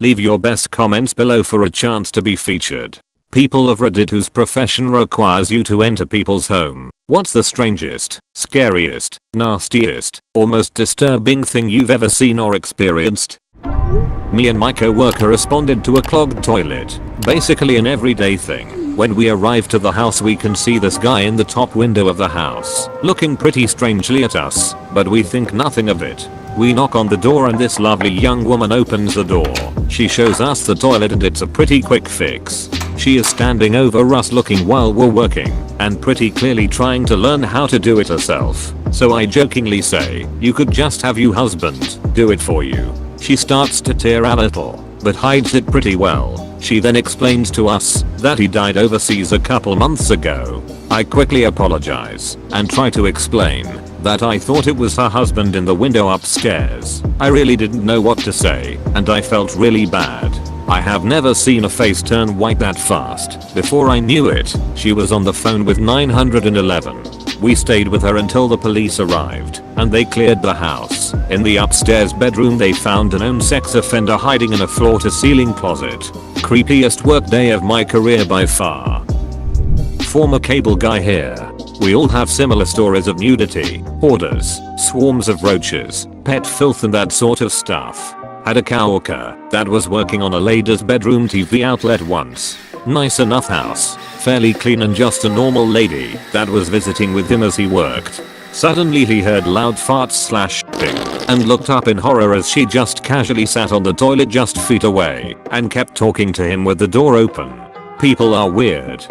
Leave your best comments below for a chance to be featured. People of Reddit whose profession requires you to enter people's home. What's the strangest, scariest, nastiest, or most disturbing thing you've ever seen or experienced? Me and my co-worker responded to a clogged toilet. Basically an everyday thing. When we arrive to the house we can see this guy in the top window of the house, looking pretty strangely at us, but we think nothing of it. We knock on the door and this lovely young woman opens the door. She shows us the toilet and it's a pretty quick fix. She is standing over us looking while we're working, and pretty clearly trying to learn how to do it herself. So I jokingly say, you could just have your husband do it for you. She starts to tear a little, but hides it pretty well. She then explains to us that he died overseas a couple months ago. I quickly apologize and try to explain that I thought it was her husband in the window upstairs. I really didn't know what to say and I felt really bad. I have never seen a face turn white that fast. Before I knew it, she was on the phone with 911. We stayed with her until the police arrived and they cleared the house. In the upstairs bedroom they found a known sex offender hiding in a floor-to-ceiling closet. Creepiest workday of my career by far. Former cable guy here. We all have similar stories of nudity, hoarders, swarms of roaches, pet filth and that sort of stuff. Had a coworker that was working on a lady's bedroom TV outlet once. Nice enough house, fairly clean and just a normal lady that was visiting with him as he worked. Suddenly he heard loud farts/shitting and looked up in horror as she just casually sat on the toilet just feet away and kept talking to him with the door open. People are weird.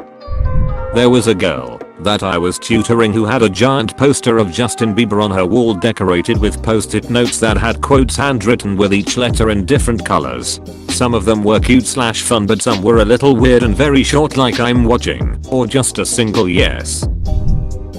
There was a girl that I was tutoring who had a giant poster of Justin Bieber on her wall decorated with post-it notes that had quotes handwritten with each letter in different colors. Some of them were cute/fun but some were a little weird and very short like I'm watching or just a single yes.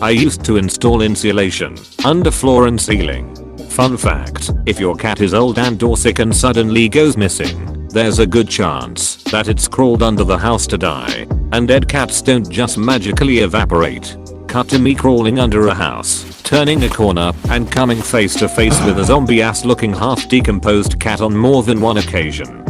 I used to install insulation under floor and ceiling. Fun fact, if your cat is old and or sick and suddenly goes missing, there's a good chance that it's crawled under the house to die. And dead cats don't just magically evaporate. Cut to me crawling under a house, turning a corner, and coming face to face with a zombie ass looking half decomposed cat on more than one occasion.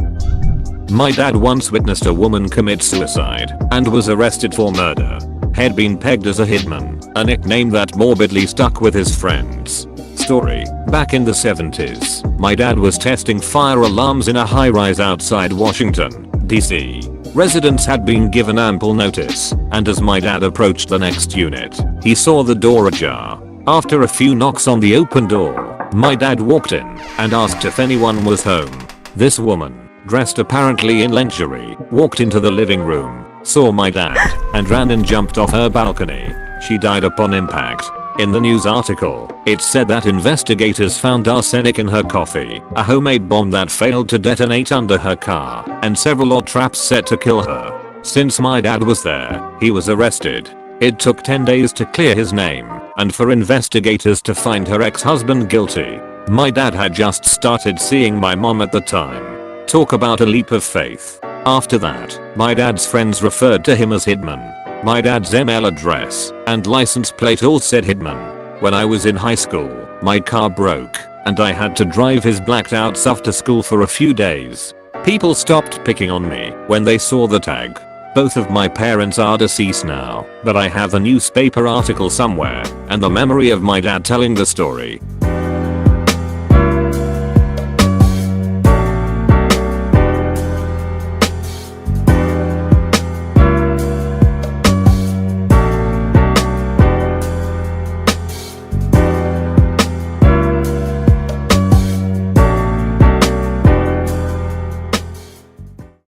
My dad once witnessed a woman commit suicide and was arrested for murder. Had been pegged as a hitman, a nickname that morbidly stuck with his friends. Story, back in the 70s, my dad was testing fire alarms in a high-rise outside Washington, D.C. Residents had been given ample notice, and as my dad approached the next unit, he saw the door ajar. After a few knocks on the open door, my dad walked in and asked if anyone was home. This woman, dressed apparently in lingerie, walked into the living room, saw my dad, and ran and jumped off her balcony. She died upon impact. In the news article, it said that investigators found arsenic in her coffee, a homemade bomb that failed to detonate under her car, and several odd traps set to kill her. Since my dad was there, he was arrested. It took 10 days to clear his name, and for investigators to find her ex-husband guilty. My dad had just started seeing my mom at the time. Talk about a leap of faith. After that, my dad's friends referred to him as Hitman. My dad's email address and license plate all said Hitman. When I was in high school, my car broke and I had to drive his blacked out SUV to school for a few days. People stopped picking on me when they saw the tag. Both of my parents are deceased now, but I have a newspaper article somewhere and the memory of my dad telling the story.